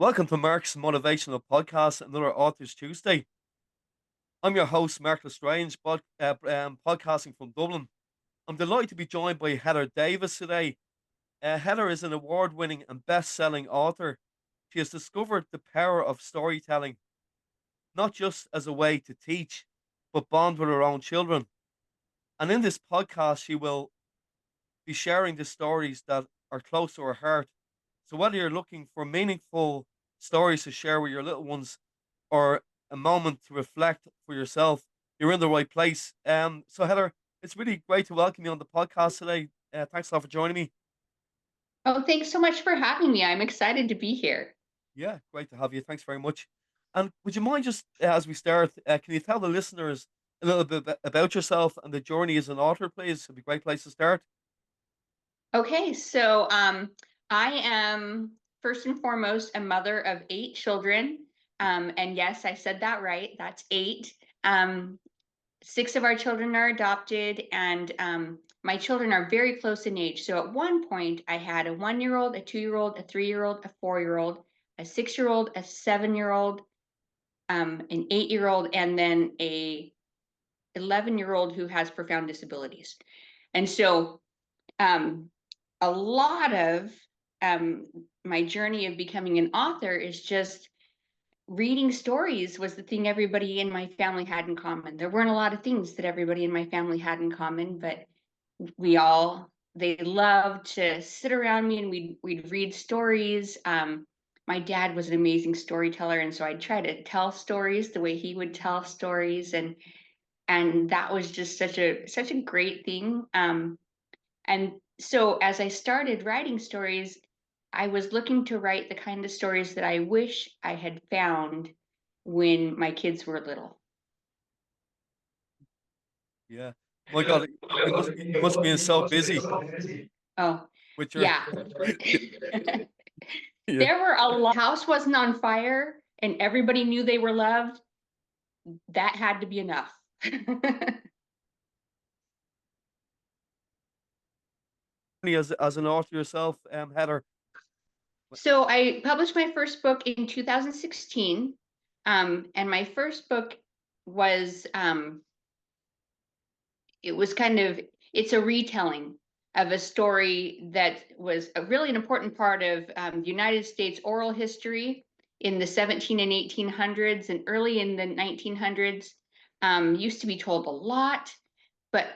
Welcome to Mark's Motivational Podcast, another Authors Tuesday. I'm your host, Mark Lestrange, podcasting from Dublin. I'm delighted to be joined by Heather Davis today. Heather is an award winning and best selling author. She has discovered the power of storytelling, not just as a way to teach, but bond with her own children. And in this podcast, she will be sharing the stories that are close to her heart. So whether you're looking for meaningful stories to share with your little ones or a moment to reflect for yourself, you're in the right place. So Heather, it's really great to welcome you on the podcast today. Thanks a lot for joining me. Oh, thanks so much for having me. I'm excited to be here. Yeah, great to have you. Thanks very much. And would you mind just as we start, can you tell the listeners a little bit about yourself and the journey as an author, please? It'd be a great place to start. Okay, so I am first and foremost a mother of 8 children. And yes, I said that right. That's 8. 6 of our children are adopted, and my children are very close in age. So at one point, I had a 1-year-old, a 2-year-old, a 3-year-old, a 4-year-old, a 6-year-old, a 7-year-old, an 8-year-old, and then a 11-year-old who has profound disabilities. And so um, a lot of my journey of becoming an author is just reading stories was the thing everybody in my family had in common. There weren't a lot of things that everybody in my family had in common, but they loved to sit around me and we'd read stories. My dad was an amazing storyteller, and so I'd try to tell stories the way he would tell stories, and that was just such a great thing. And so as I started writing stories, I was looking to write the kind of stories that I wish I had found when my kids were little. Yeah. My God, you must be so busy Oh, with your yeah. yeah. There were a lot. House wasn't on fire and everybody knew they were loved. That had to be enough. As an author yourself, Heather. So I published my first book in 2016. And my first book was it's a retelling of a story that was really an important part of the United States oral history in the 17 and 1800s and early in the 1900s. Used to be told a lot, but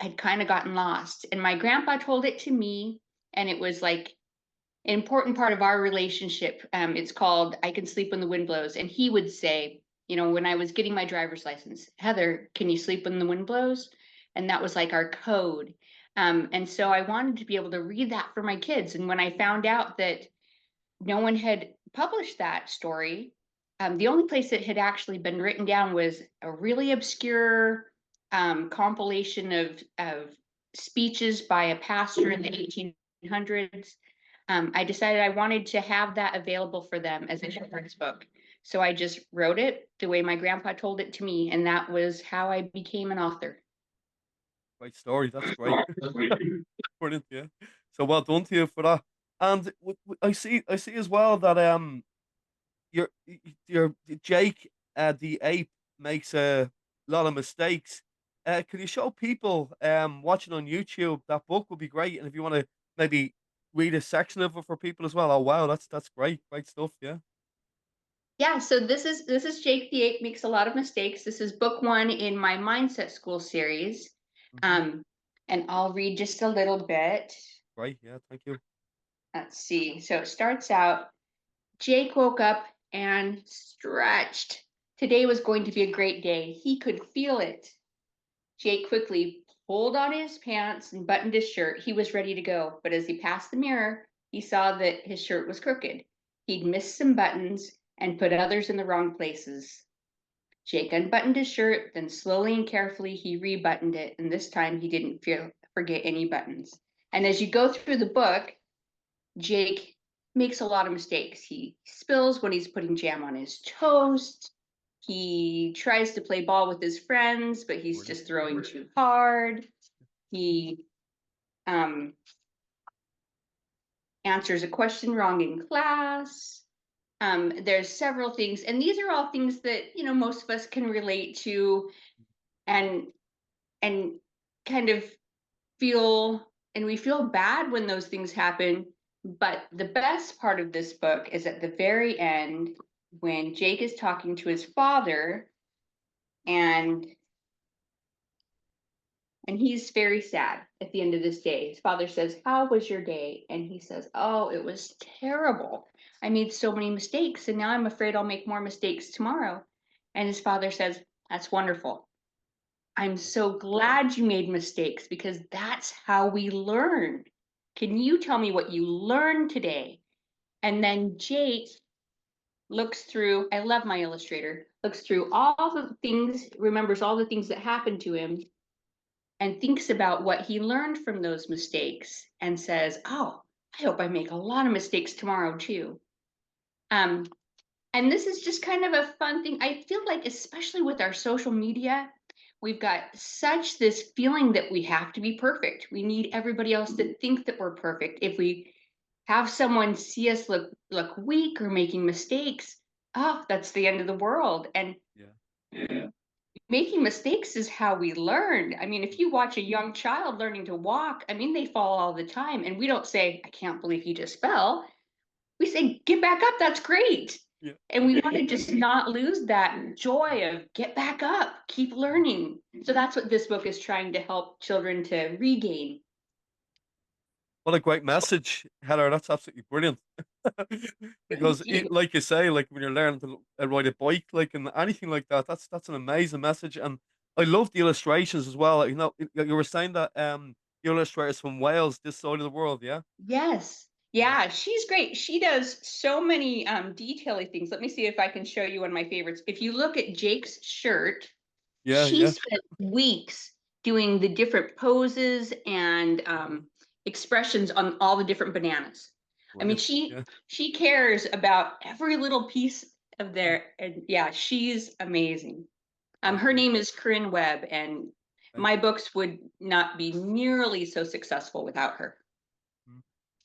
had kind of gotten lost. And my grandpa told it to me, and it was like an important part of our relationship. It's called I Can Sleep When the Wind Blows. And he would say, when I was getting my driver's license, Heather, can you sleep when the wind blows? And that was like our code. And so I wanted to be able to read that for my kids. And when I found out that no one had published that story, the only place it had actually been written down was a really obscure compilation of speeches by a pastor in the 1800s. I decided I wanted to have that available for them as a children's book. So I just wrote it the way my grandpa told it to me, and that was how I became an author. Great story. That's great. Brilliant. Yeah. So well done to you for that. And I see as well that your your Jake the ape makes a lot of mistakes. Can you show people watching on YouTube that book would be great, and if you want to maybe read a section of it for people as well. Oh wow, that's great stuff. Yeah. Yeah, so this is Jake the Ape Makes a Lot of Mistakes. This is book 1 in my Mindset School series. Hmm. Um, and I'll read just a little bit. Great. Yeah. Thank you. Let's see. So it starts out, Jake woke up and stretched. Today was going to be a great day. He could feel it. Jake quickly pulled on his pants and buttoned his shirt. He was ready to go, but as he passed the mirror, he saw that his shirt was crooked. He'd missed some buttons and put others in the wrong places. Jake unbuttoned his shirt, then slowly and carefully he rebuttoned it, and this time he didn't forget any buttons. And as you go through the book, Jake makes a lot of mistakes. He spills when he's putting jam on his toast. He tries to play ball with his friends, but he's Brilliant. just throwing too hard. He um, answers a question wrong in class. There's several things, and these are all things that most of us can relate to, and and kind of feel, and we feel bad when those things happen. But the best part of this book is at the very end, when Jake is talking to his father, and he's very sad at the end of this day. His father says, "How was your day?" And he says, "Oh, it was terrible. I made so many mistakes, and now I'm afraid I'll make more mistakes tomorrow." And his father says, "That's wonderful. I'm so glad you made mistakes, because that's how we learn. Can you tell me what you learned today?" And then Jake looks through, I love my illustrator, looks through all the things, remembers all the things that happened to him, and thinks about what he learned from those mistakes and says, "Oh, I hope I make a lot of mistakes tomorrow too." Um, and this is just kind of a fun thing. I feel like, especially with our social media, we've got such this feeling that we have to be perfect. We need everybody else to think that we're perfect. If we have someone see us look weak or making mistakes, oh, that's the end of the world. And Yeah. making mistakes is how we learn. I mean, if you watch a young child learning to walk, I mean, they fall all the time. And we don't say, "I can't believe you just fell." We say, "Get back up. That's great." Yeah. And we want to just not lose that joy of get back up, keep learning. So that's what this book is trying to help children to regain. What a great message, Heather. That's absolutely brilliant. Because, Thank you. like you say, like when you're learning to ride a bike, like and anything like that, that's an amazing message. And I love the illustrations as well. You were saying that the illustrators from Wales, this side of the world, yeah, Yes. yeah, Yeah, she's great. She does so many detaily things. Let me see if I can show you one of my favorites. If you look at Jake's shirt, yeah, she yeah. spent weeks doing the different poses and Mhm. expressions on all the different bananas. I mean, Brilliant. she Yeah. she cares about every little piece of Mm. there, and yeah, she's amazing. Her Definitely. name is Corinne Webb, and Okay. my books would not be nearly so successful without her. Mm.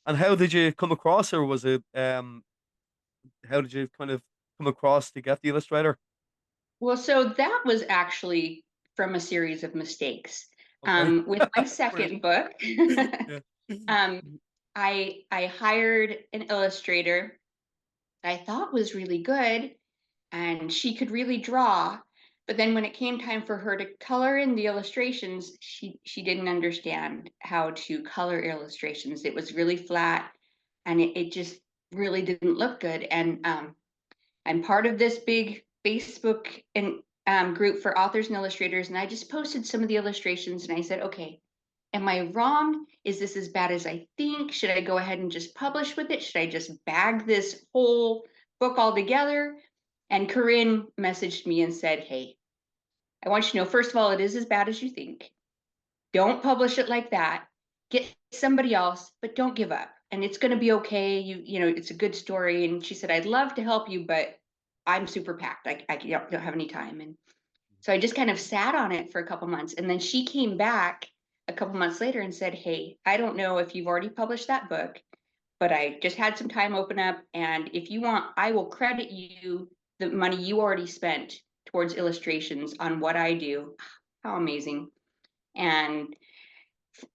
And how did you come across her? Was it how did you kind of come across to get the illustrator? Well, so that was actually from a series of mistakes. Okay. With my Brilliant. second book, Yeah. um, I hired an illustrator I thought was really good, and she could really draw. But then when it came time for her to color in the illustrations, she didn't understand how to color illustrations. It was really flat, and it just really didn't look good. And I'm part of this big Facebook and group for authors and illustrators, and I just posted some of the illustrations, and I said, "Okay, am I wrong? Is this as bad as I think? Should I go ahead and just publish with it? Should I just bag this whole book altogether?" And Corinne messaged me and said, "Hey, I want you to know, first of all, it is as bad as you think. Don't publish it like that. Get somebody else, but don't give up. And it's going to be okay. It's a good story." And she said, "I'd love to help you, but I'm super packed. I don't have any time." And so I just kind of sat on it for a couple months. And then she came back a couple months later and said, "Hey, I don't know if you've already published that book, but I just had some time open up. And if you want, I will credit you the money you already spent towards illustrations on what I do." How amazing. And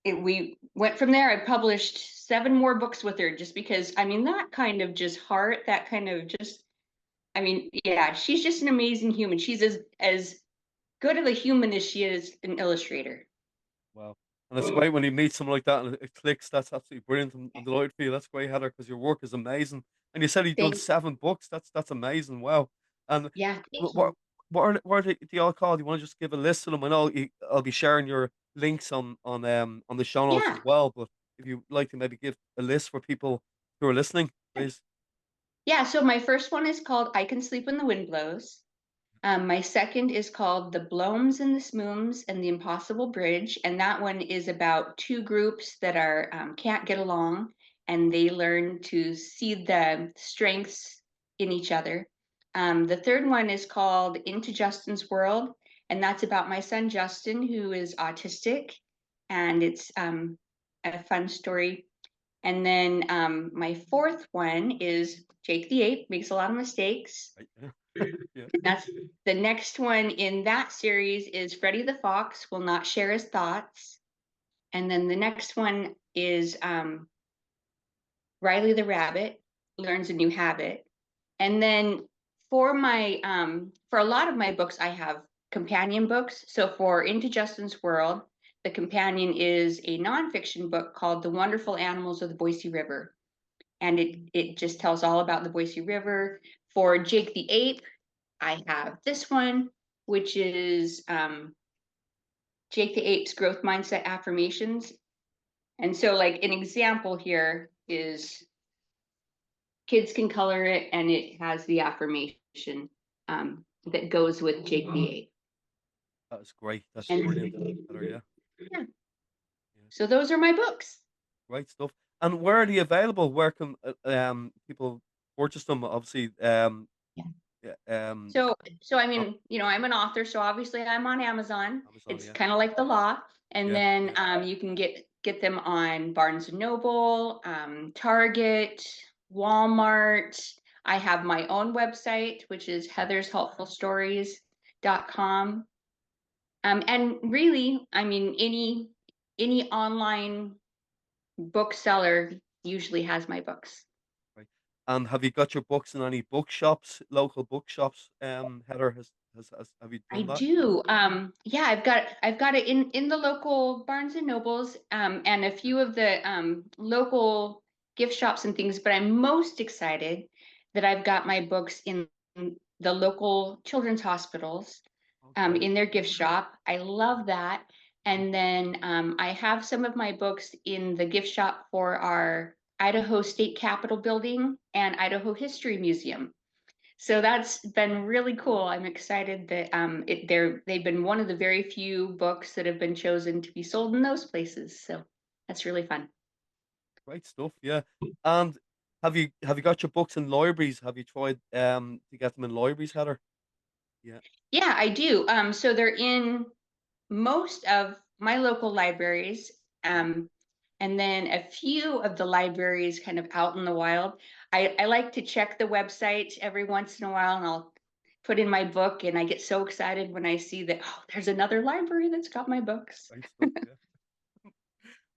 we went from there. I published 7 more books with her, just because, I mean, that kind of just heart, that kind of just, I mean, yeah, she's just an amazing human. She's as good of a human as she is an illustrator. Wow. And it's great when you meet someone like that and it clicks. That's absolutely brilliant. I'm delighted for you. That's great, Heather, because your work is amazing. And you said you've done Thank, 7 books. That's amazing. Wow. And yeah, wh- thank what you. what are they all called? You want to just give a list of them? I know I'll be sharing your links on the show notes as Yeah, well. But if you'd like to maybe give a list for people who are listening, please. yeah. So my first one is called "I Can Sleep When the Wind Blows." My second is called "The Bloams and the Smooms and the Impossible Bridge," and that one is about two groups that are can't get along, and they learn to see the strengths in each other. The third one is called "Into Justin's World," and that's about my son Justin, who is autistic, and it's a fun story. And then my fourth one is Jake the Ape Makes a Lot of Mistakes. Right. Yeah. That's the next one in that series is Freddie the Fox Will Not Share His Thoughts. And then the next one is Riley the Rabbit Learns a New Habit. And then for a lot of my books, I have companion books. So for Into Justin's World, the companion is a nonfiction book called The Wonderful Animals of the Boise River. And it just tells all about the Boise River. For Jake the Ape, I have this one, which is Jake the Ape's Growth Mindset Affirmations. And so like an example here is kids can color it and it has the affirmation that goes with Jake the Ape. That's great. That's And brilliant, Heather. Yeah. yeah, Yeah. so those are my books. Great stuff. And where are they available? Where can people purchase them? Obviously, Yeah. yeah, So I on mean, I'm an author, so obviously I'm on Amazon. Amazon. It's Yeah. kind of like the law. And Yeah. then Yeah. you can get them on Barnes and Noble, Target, Walmart. I have my own website, which is Heathershelpfulstories.com. And really, I mean, any online bookseller usually has my books. Right. And have you got your books in any bookshops, local bookshops? Heather, have you I done that? do. Yeah, I've got it in the local Barnes and Nobles, and a Yeah. few of the local gift shops and things, but I'm most excited that I've got my books in the local children's hospitals, Oh, great. in their gift shop. I love that. Mm. And then I have some of my books in the gift shop for our Idaho State Capitol building and Idaho History Museum. So that's been really cool. I'm excited that they've been one of the very few books that have been chosen to be sold in those places. So that's really fun. Great stuff. Yeah. And have you got your books in libraries? Have you tried to get them in libraries, Heather? Yeah. Yeah, I do. So they're in most of my local libraries, Yeah. and then a few of the libraries kind of out in the wild. I like to check the website every once in a while, and I'll put in my book, and I get so excited when I see that, oh, there's another library that's got my books. Great stuff. Yeah.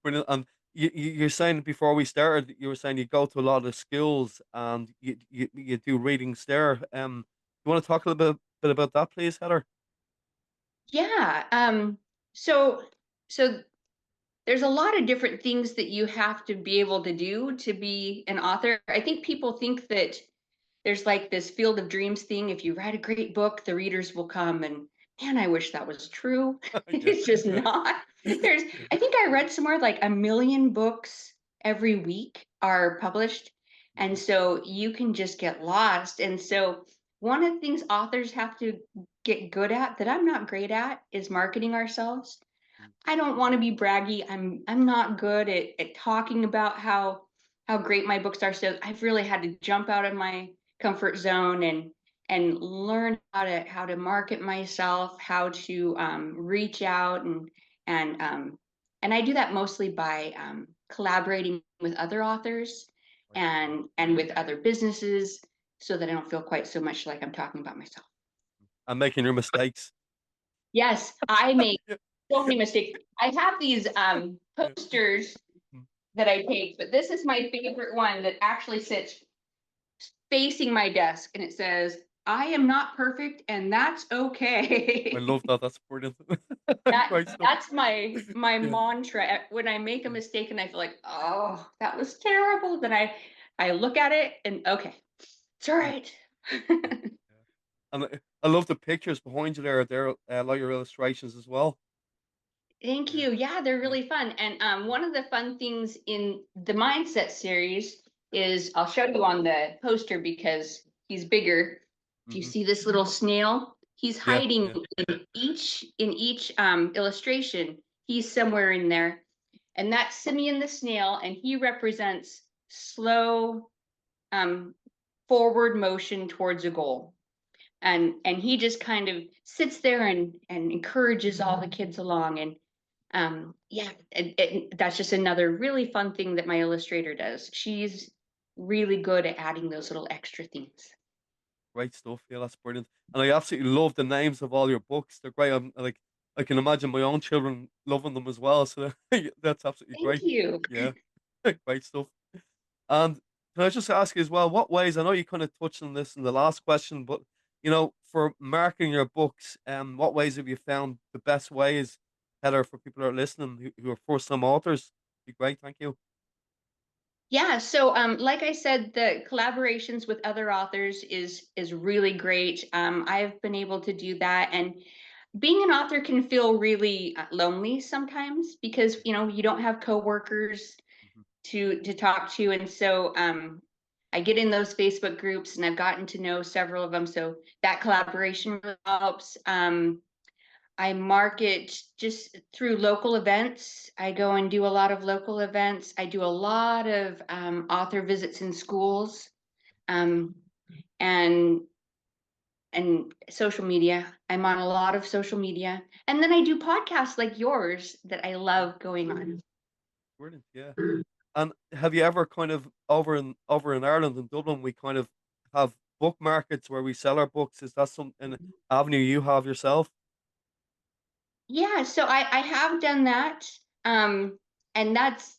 Brilliant. And you're saying before we started, you were saying you go to a lot of schools and you do readings there. You want to talk a little bit about that, please, Heather? Yeah. So so there's a lot of different things that you have to be able to do to be an author. I think people think that there's like this field of dreams thing. If you write a great book, the readers will come, and man, I wish that was true. Yeah. It's just Yeah. not. There's, Yeah. I think I read somewhere like 1 million books every week are published. And Mhm. so you can just get lost. And so one of the things authors have to get good at that I'm not great at is marketing ourselves. Mm. I don't want to be braggy. I'm not good at talking about how great my books are. So I've really had to jump out of my comfort zone and learn how to market myself, how to reach out and and I do that mostly by collaborating with other authors Right. and with other businesses so that I don't feel quite so much like I'm talking about myself. And making your mistakes. Yes, I make Yeah. so many mistakes. I have these Yeah. posters Mm. that I take, but this is my favorite one that actually sits facing my desk and it says, I am not perfect and that's I okay. love that. That's brilliant. That Great stuff. that's my Yeah. mantra. When I make a Yeah. mistake and I feel like, oh, that was terrible, then I look at it and okay, it's all Yeah. right. Yeah. Yeah. And I love the pictures behind you there. They're like your illustrations as well. Thank Yeah. you. Yeah, they're Yeah. really fun. And one of the fun things in the Mindset series is I'll show you on the poster because he's bigger. If you Hmm. see this little snail, he's Yeah. hiding Yeah. in each illustration. He's somewhere in there, and that's Simeon the snail, and he represents slow um, forward motion towards a goal. And he just kind of sits there and encourages all the kids along. And Yeah, that's just another really fun thing that my illustrator does. She's really good at adding those little extra things. Great stuff. Yeah, that's brilliant. And I absolutely love the names of all your books. They're great. I'm like, I can imagine my own children loving them as well. So that's absolutely Thank great. you. Yeah, great stuff. And can I just ask you as well, what ways? I know you kind of touched on this in the last question, but for marketing your books, what ways have you found the best ways, Heather, for people that are listening who are first-time authors? Be great, thank you. Yeah, so like I said, the collaborations with other authors is really great. I've been able to do that, and being an author can feel really lonely sometimes because Yeah. you don't have coworkers Hmm. to talk to, and so I get in those Facebook groups, and I've gotten to know several of them. So that collaboration really helps. I market just through local events. I go and do a lot of local events. I do a lot of author visits in schools, um, and social media. I'm on a lot of social media, and then I do podcasts like yours that I Yeah, love going on. brilliant. Yeah. And have you ever kind of over in Ireland in Dublin, we kind of have book markets where we sell our books. Is that some an avenue you have yourself? Yeah, so I have done that. Um, and that's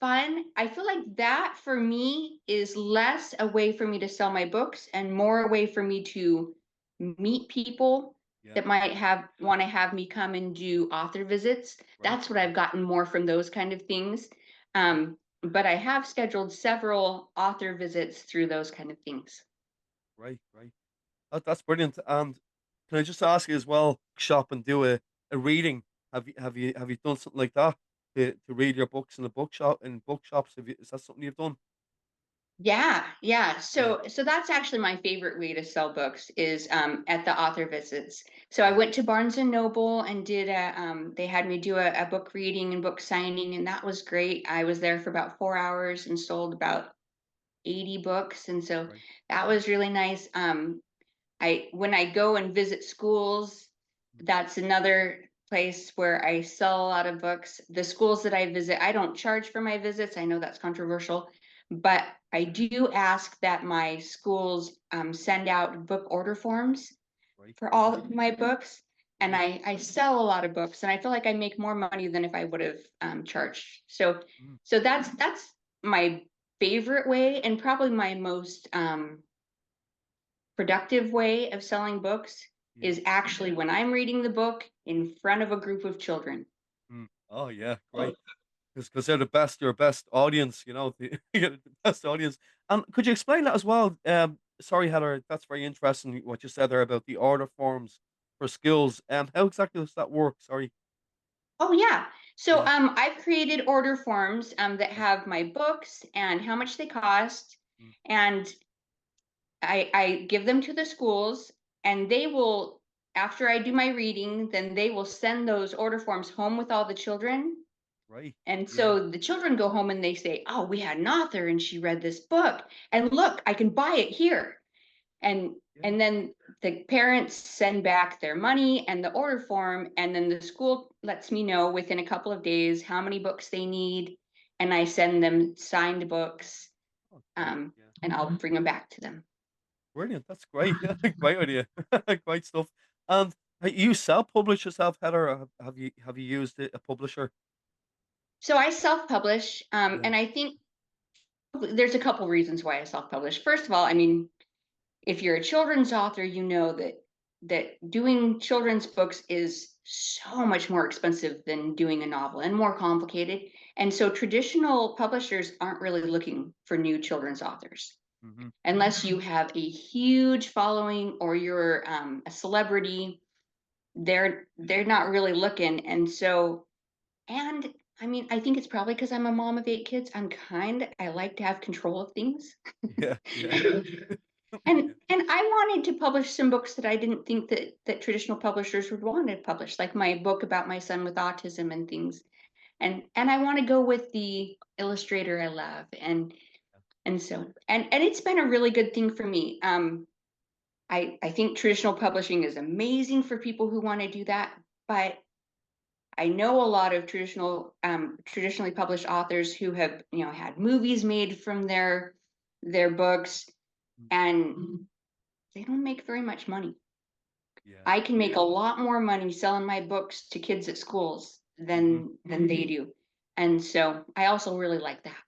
fun. I feel like that for me is less a way for me to sell my books and more a way for me to meet people Yeah. that might have want to have me come and do author visits. Right. That's what Yeah. I've gotten more from those kind of things. Yeah. But I have scheduled several author visits through those kind of things. Right. Right. That's brilliant. And can I just ask you as well, shop and do a reading? Have you done something like that to read your books in a bookshop in bookshops? Is that something you've done? Yeah, yeah. Yeah. So that's actually my favorite way to sell books is at the author visits. So I Yeah. went to Barnes and Noble and did they had me do a book reading and book signing, and that was great. I was there for about 4 hours and sold about 80 books, and so Right. that was really nice. I when I go and visit schools, Mm. that's another place where I sell a lot of books. The schools that I visit, I don't charge for my visits. I know that's controversial, but I do ask that my schools send out book order forms Right. for Yeah. all of my books. And Right. I sell a lot of books, and I feel like I make more money than if I would have charged. So Mm. that's my favorite way, and probably my most productive way of selling books Yeah. is actually when I'm reading the book in front of a group of children. Mm. Oh yeah. Great. Because they're the best, your best audience, you're the best audience. And could you explain that as well? Sorry, Heather, that's very interesting what you said there about the order forms for skills. How exactly does that work? Sorry. Oh yeah. So Yeah. I've created order forms that Yeah. have my books and how much they cost, Mm. and I give them to the schools, and they will, after I do my reading, then they will send those order forms home with all the children. Right. And Yeah. so the children go home and they say, "Oh, we had an author and she read this book, and look, I can buy it here." and Yeah. and then the parents send back their money and the order form, and then the school lets me know within a couple of days how many books they need, and I send them signed books, Oh, great. Yeah. and I'll bring them back to them. Brilliant. That's great. Great idea. Great stuff. And you self-publish yourself, Heather, or have you used a publisher? So I self-publish, Yeah. and I think there's a couple reasons why I self-publish. First of all, I mean, if you're a children's author, you know that doing children's books is so much more expensive than doing a novel and more complicated. And so traditional publishers aren't really looking for new children's authors Hmm. unless you have a huge following or you're a celebrity. They're not really looking. And so, and I mean, I think it's probably because I'm a mom of 8 kids. I like to have control of things. Yeah. Yeah. And I wanted to publish some books that I didn't think that traditional publishers would want to publish, like my book about my son with autism and things. And I want to go with the illustrator I love, and so and it's been a really good thing for me. I think traditional publishing is amazing for people who want to do that, but I know a lot of traditionally published authors who have, had movies made from their books, Mm. and they don't make very much money. Yeah. I can make a lot more money selling my books to kids at schools Hmm. than they do. And so I also really like that.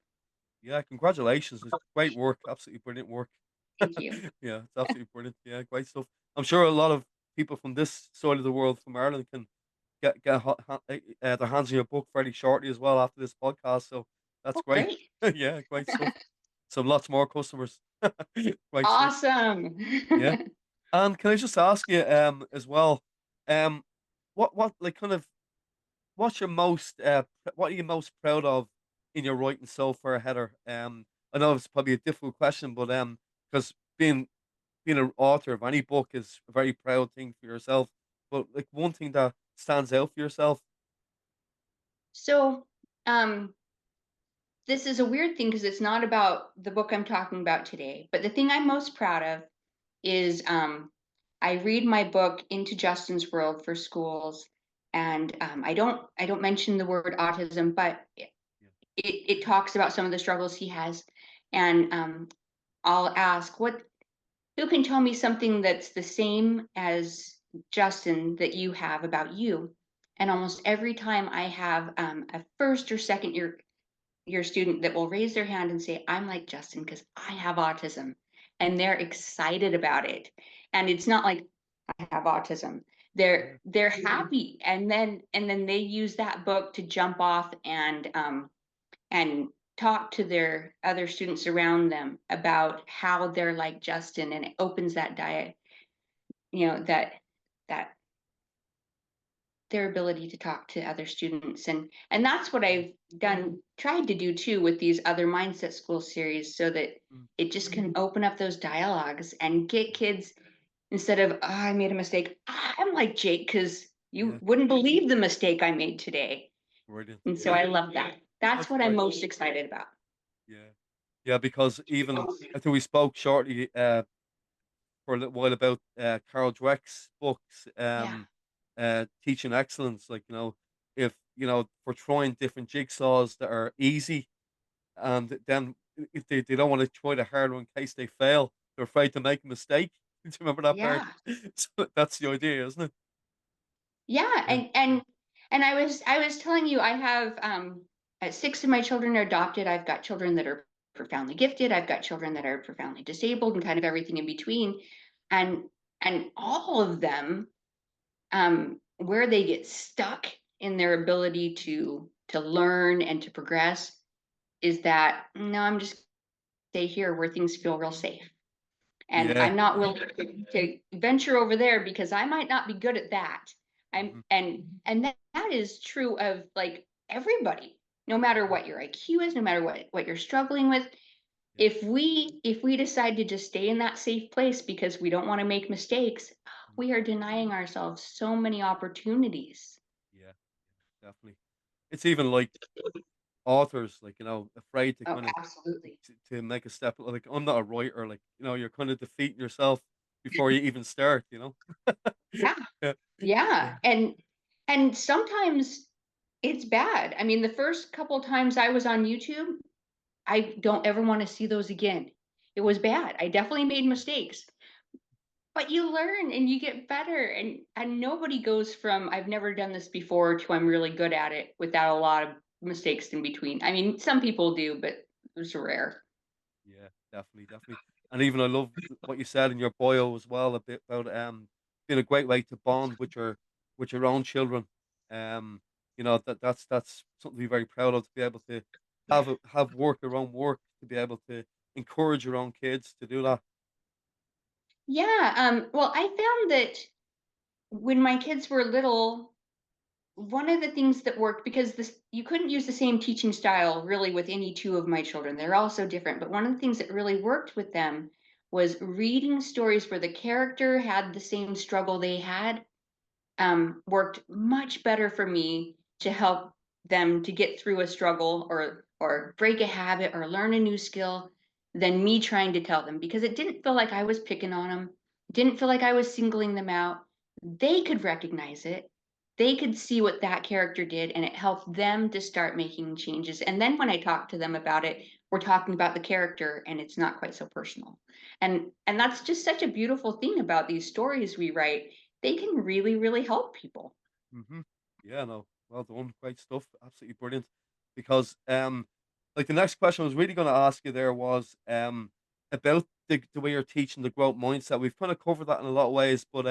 Yeah, congratulations. It's great work. Absolutely brilliant work. Thank you. Yeah, it's absolutely brilliant. Yeah, great stuff. I'm sure a lot of people from this side of the world, from Ireland, can their hands on your book fairly shortly as well after this podcast. So that's Oh, great. great. Yeah, great stuff. Some lots more customers. Great stuff. Awesome. Yeah. And can I just ask you as well, um what like kind of what's your most what are you most proud of in your writing so far, Heather? I know it's probably a difficult question, but because being an author of any book is a very proud thing for yourself. But like one thing that stands out for yourself. So, um, this is a weird thing because it's not about the book I'm talking about today, but the thing I'm most proud of is I read my book Into Justin's World for schools, and I don't mention the word autism, but Yeah. it talks about some of the struggles he has, and I'll ask who can tell me something that's the same as Justin that you have about you, and almost every time I have a first or second year student that will raise their hand and say, I'm like Justin because I have autism. And they're excited about it. And it's not like I have autism. Yeah. They're happy. And then they use that book to jump off and talk to their other students around them about how they're like Justin. And it opens that diet, that their ability to talk to other students, and that's what Yeah. I've tried to do too with these other mindset school series, so that Mm. it just can open up those dialogues and get kids, instead of, I made a mistake, I'm like Jake because you Yeah. wouldn't believe the mistake I made today. Brilliant. And so Yeah. I love that. That's That's what I'm great. most excited about. Yeah. Yeah, because even I think we spoke shortly for a little while about Carol Dweck's books, Yeah. teaching excellence. Like if for trying different jigsaws that are easy, and then if they don't want to try the hard one in case they fail, they're afraid to make a mistake. Do you remember that part? Yeah. So that's the idea, isn't it? Yeah, Yeah. and I was telling you, I have six of my children are adopted. I've got children that are profoundly gifted. I've got children that are profoundly disabled, and kind of everything in between. And all of them, where they get stuck in their ability to learn and to progress, is that no, I'm just stay here where things feel real safe. And Yeah. I'm not willing to venture over there because I might not be good at that. I'm Hmm. and that is true of like everybody, no matter Hmm. what your IQ is, no matter what you're struggling with. Yeah. If we decide to just stay in that safe place because we don't want to make mistakes, Mm. we are denying ourselves so many opportunities. Yeah. Definitely. It's even like authors, like afraid to Oh, kind of absolutely. to make a step. Like I'm not a writer. Like you're kind of defeating yourself before you even start. Yeah. Yeah. Yeah. Yeah. And sometimes it's bad. I mean, the first couple times I was on YouTube, I don't ever want to see those again. It Mm. was bad. I definitely made mistakes, but you learn and you get better. And nobody goes from I've never done this before to I'm really good at it without a lot of mistakes in between. I mean, some people do, but it's rare. Yeah, definitely, definitely. And even I love what you said in your bio as well a bit about being a great way to bond with your own children. That's something to be very proud of, to be able to Yeah. have work your own work, to be able to encourage your own kids to do that. Yeah. Well, I found that when my kids were little, one of the things that worked, because this you couldn't use the same teaching style really with any two of my children, they're all so different, but one of the things that really worked with them was reading stories where the character had the same struggle they had. Worked much better for me to help them to get through a struggle, or break a habit or learn a new skill, than me trying to tell them, because it didn't feel like I was picking on them, didn't feel like I was singling them out. They could recognize it, they could see what that character did and it helped them to start making changes. And then when I talk to them about it, we're talking about the character and it's not quite so personal. And that's just such a beautiful thing about these stories we write. They can really, really help people. Hmm. Yeah, no, well done, great stuff, absolutely brilliant. Because like the next question I was really going to ask you there was about the way you're teaching the growth mindset. We've kind of covered that in a lot of ways, but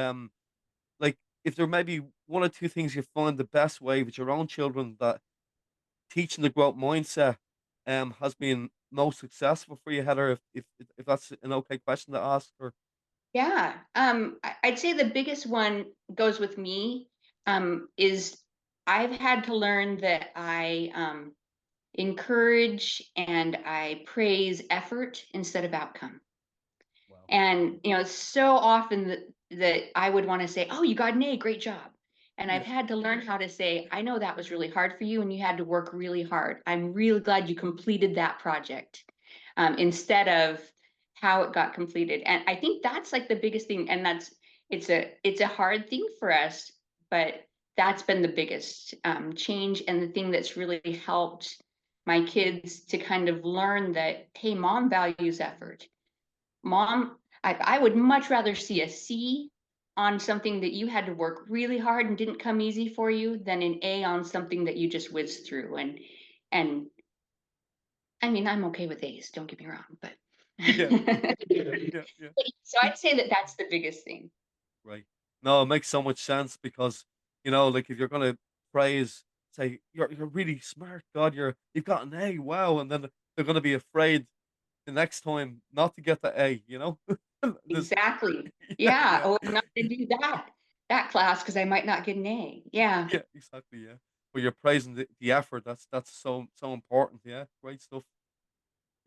like if there may be one or two things you find the best way with your own children that teaching the growth mindset has been most successful for you, Heather, if that's an okay question to ask, or Yeah. I'd say the biggest one goes with me, is I've had to learn that I encourage and I praise effort instead of outcome. wow. And so often that I would want to say, "Oh, you got an A, great job." And I've Yeah, had to learn how to say, "I know that was really hard for you and you had to work really hard. I'm really glad you completed that project." Instead of how it got completed. And I think that's like the biggest thing. And it's a hard thing for us, but that's been the biggest change and the thing that's really helped my kids to kind of learn that, hey, mom values effort. Mom, I would much rather see a C on something that you had to work really hard and didn't come easy for you than an A on something that you just whizzed through. And I mean, I'm okay with A's, don't get me wrong, but yeah, yeah, yeah. so I'd say that that's the biggest thing. Right. No, it makes so much sense because, like if you're gonna praise, say you're really smart, God, you've got an A, wow, and then they're gonna be afraid the next time not to get the A. This, Exactly. yeah, Yeah. yeah, Oh, not to do that class because I might not get an A. Yeah. yeah, exactly, yeah. But you're praising the effort. That's so important. Yeah, great stuff.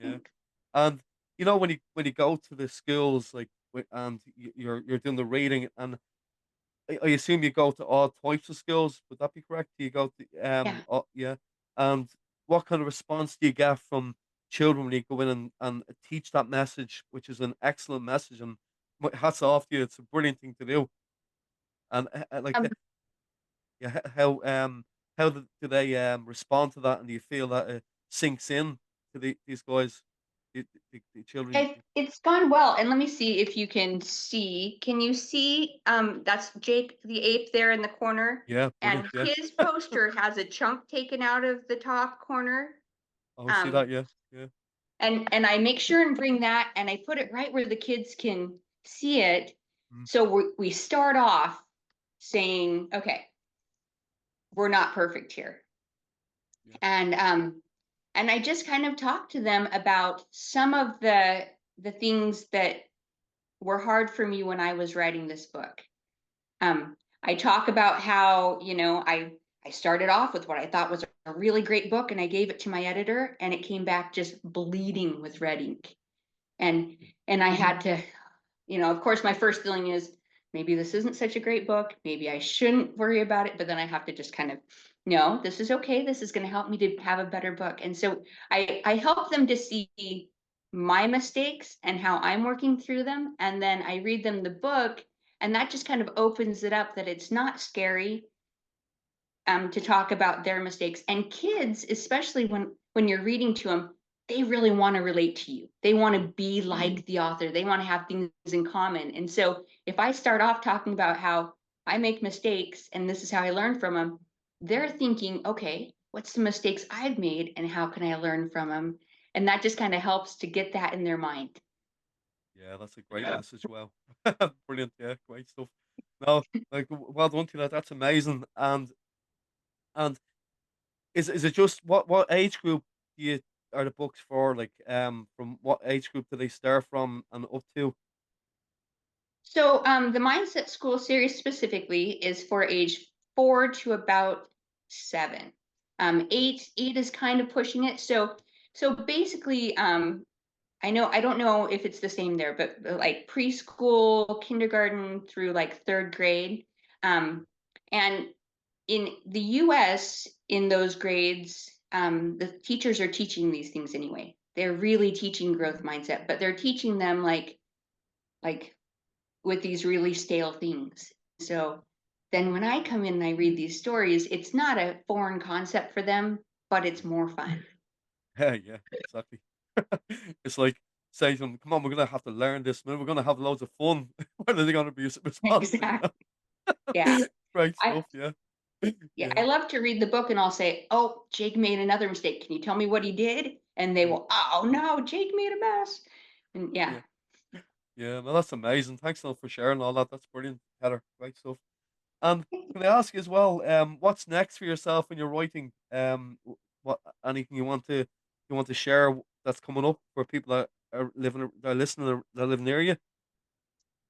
Yeah, and when you go to the schools like and you're doing the reading and I assume you go to all types of schools. Would that be correct? Do you go to Yeah. yeah. And what kind of response do you get from children when you go in and teach that message, which is an excellent message, and hats off to you. It's a brilliant thing to do. And like Um, yeah, how do they respond to that, and do you feel that it sinks in to these guys, the children? it's gone well. And let me see if you can see. Can you see? That's Jake the ape there in the corner. Yeah, brilliant. And Yeah. his poster has a chunk taken out of the top corner. Oh, I see Um, that. Yeah, yeah. and I make sure and bring that and I put it right where the kids can see it. Mm, So we start off saying, okay, we're not perfect here. yeah. And I just kind of talk to them about some of the things that were hard for me when I was writing this book. I talk about how, I started off with what I thought was a really great book and I gave it to my editor and it came back just bleeding with red ink. And and I had to, of course, my first feeling is maybe this isn't such a great book. Maybe I shouldn't worry about it. But then I have to just kind of, no, this is okay. This is going to help me to have a better book. And so I help them to see my mistakes and how I'm working through them. And then I read them the book, and that just kind of opens it up that it's not scary to talk about their mistakes. And kids, especially when you're reading to them, they really want to relate to you. They want to be like the author. They want to have things in common. And so if I start off talking about how I make mistakes and this is how I learn from them, they're thinking, okay, what's the mistakes I've made and how can I learn from them? And that just kind of helps to get that in their mind. Yeah, that's a great message. Wow. Brilliant. Yeah, great stuff. No, like well done to that. That's amazing. And is it just what age group do you are the books for? Like from what age group do they start from and up to? So the Mindset School series specifically is for age 4 to about 7. Right. Eight is kind of pushing it. So basically, I don't know if it's the same there, but like preschool, kindergarten through like third grade. And in the US, in those grades, the teachers are teaching these things anyway. They're really teaching growth mindset, but they're teaching them like with these really stale things. So then when I come in and I read these stories, it's not a foreign concept for them, but it's more fun. Yeah, yeah, exactly. It's like saying to them, "Come on, we're gonna have to learn this, man. We're gonna have loads of fun. When are they gonna be responsible?" You Exactly. Yeah. know, great I stuff. Yeah, yeah, yeah, I love to read the book and I'll say, "Oh, Jake made another mistake. Can you tell me what he did?" And they mm, will, "Oh no, Jake made a mess." And yeah. yeah, yeah. No, that's amazing. Thanks a lot for sharing all that. That's brilliant, Heather. Great stuff. And can I ask you as well, what's next for yourself in your writing? What anything you want to share that's coming up for people that are living, that are listening, that live near you?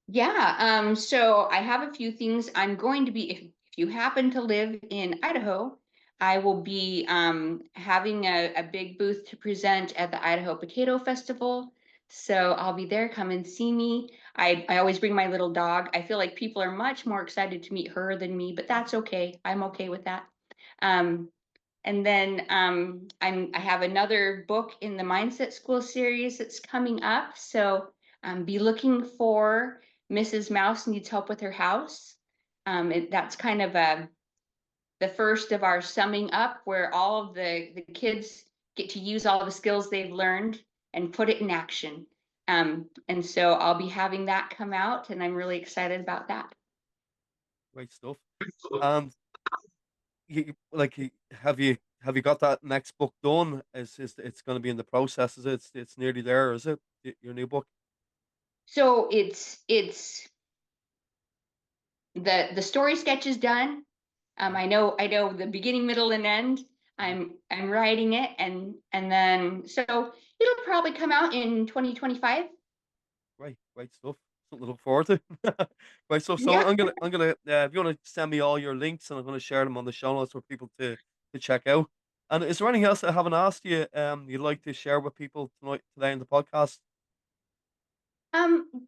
Yeah, so I have a few things. I'm going to be, if you happen to live in Idaho, I will be having a big booth to present at the Idaho Potato Festival. So I'll be there. Come and see me. I always bring my little dog. I feel like people are much more excited to meet her than me, but that's okay. I'm okay with that. Um, and then I have another book in the Mindset School series that's coming up. So be looking for Mrs. Mouse Needs Help with Her House. That's kind of the first of our summing up where all of the kids get to use all the skills they've learned and put it in action. And so I'll be having that come out, and I'm really excited about that. Great stuff. And like, have you got that next book done? Is it's going to be in the process? Is it? It's nearly there? Is it your new book? So it's the story sketch is done. Yeah. I know the beginning, middle, and end. Mhm. I'm writing it, and then so it'll probably come out in 2025. Great, great stuff. Something to look forward to. Great stuff. So Yeah. I'm gonna if you want to send me all your links, and I'm gonna share them on the show notes for people to check out. And is there anything else I haven't asked you? You'd like to share with people tonight today in the podcast?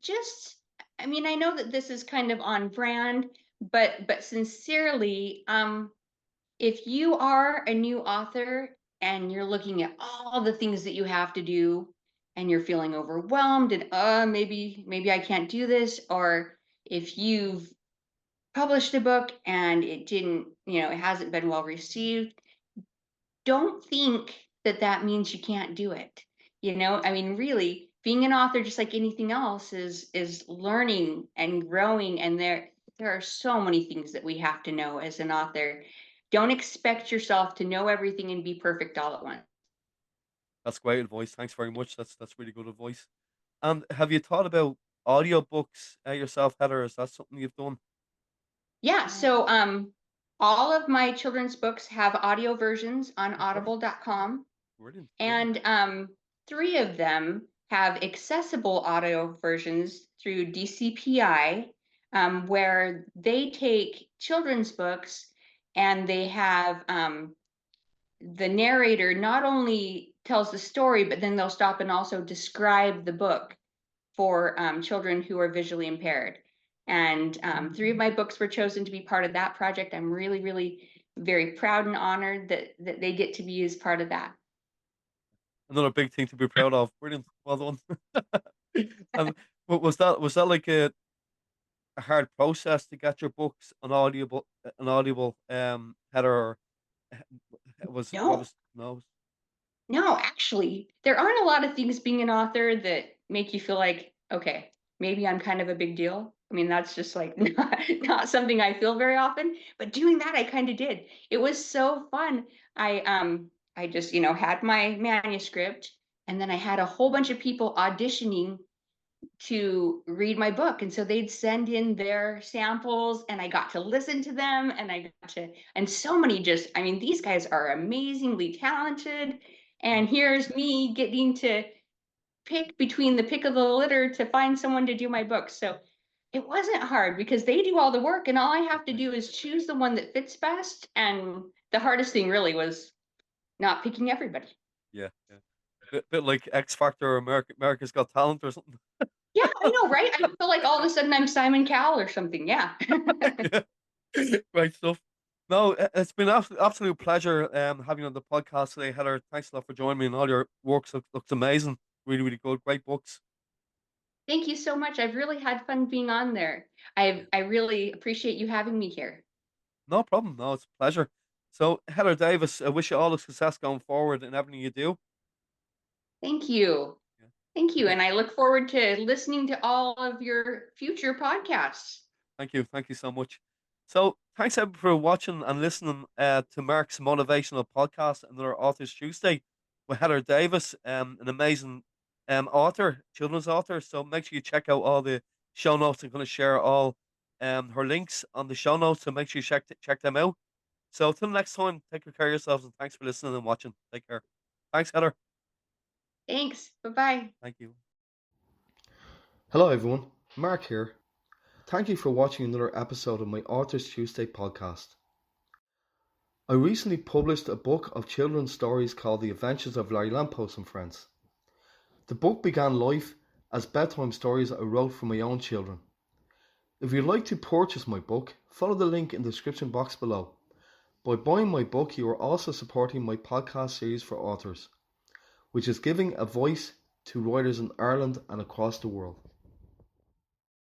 Just I mean, I know that this is kind of on brand, but sincerely, if you are a new author and you're looking at all the things that you have to do and you're feeling overwhelmed and maybe I can't do this, or if you've published a book and it didn't, it hasn't been well received, don't think that that means you can't do it. I mean, really, being an author, just like anything else, is learning and growing. And there are so many things that we have to know as an author. Don't expect yourself to know everything and be perfect all at once. That's great advice. Thanks very much. That's really good advice. And have you thought about audiobooks yourself, Heather? Is that something you've done? Yeah, so all of my children's books have audio versions on Oh, great. audible.com. Brilliant, brilliant. And three of them have accessible audio versions through DCPI, where they take children's books and they have the narrator not only tells the story, but then they'll stop and also describe the book for children who are visually impaired. And three of my books were chosen to be part of that project. I'm really, really very proud and honored that they get to be as part of that. Another big thing to be proud of. Brilliant. Well done. And was that like a hard process to get your books on Audible, Heather? Or was what No, was no? no, actually, there aren't a lot of things being an author that make you feel like, okay, maybe I'm kind of a big deal. I mean, that's just like not something I feel very often, but doing that I kind of did. It was so fun. I just, had my manuscript and then I had a whole bunch of people auditioning to read my book. And so they'd send in their samples and I got to listen to them and and so many I mean, these guys are amazingly talented. Mhm. And here's me getting to pick between the pick of the litter to find someone to do my book. So it wasn't hard because they do all the work and all I have to Okay. do is choose the one that fits best. And the hardest thing really was not picking everybody. Yeah, yeah. Bit like X Factor or America's Got Talent or something. Yeah, I know, right? I feel like all of a sudden I'm Simon Cowell or something. Yeah. Yeah. Great stuff. No, it's been absolute pleasure having you on the podcast today, Heather. Thanks a lot for joining me, and all your works looks amazing. Really, really good. Great books. Thank you so much. I've really had fun being on there. Yeah. I really appreciate you having me here. No problem. No, it's a pleasure. So, Heather Davis, I wish you all the success going forward in everything you do. Thank you. Yeah. Thank you. Okay. And I look forward to listening to all of your future podcasts. Thank you. Thank you so much. So, thanks everyone for watching and listening to Mark's motivational podcast, Another Author's Tuesday, with Heather Davis, an amazing author, children's author. So, make sure you check out all the show notes. I'm going to share all her links on the show notes. So, make sure you check them out. So, till next time, take good care of yourselves and thanks for listening and watching. Take care. Thanks, Heather. Thanks. Bye-bye. Thank you. Hello, everyone. Mark here. Thank you for watching another episode of my Authors Tuesday podcast. I recently published a book of children's stories called The Adventures of Larry Lamppost and Friends. The book began life as bedtime stories I wrote for my own children. If you'd like to purchase my book, follow the link in the description box below. By buying my book, you are also supporting my podcast series for authors, which is giving a voice to writers in Ireland and across the world.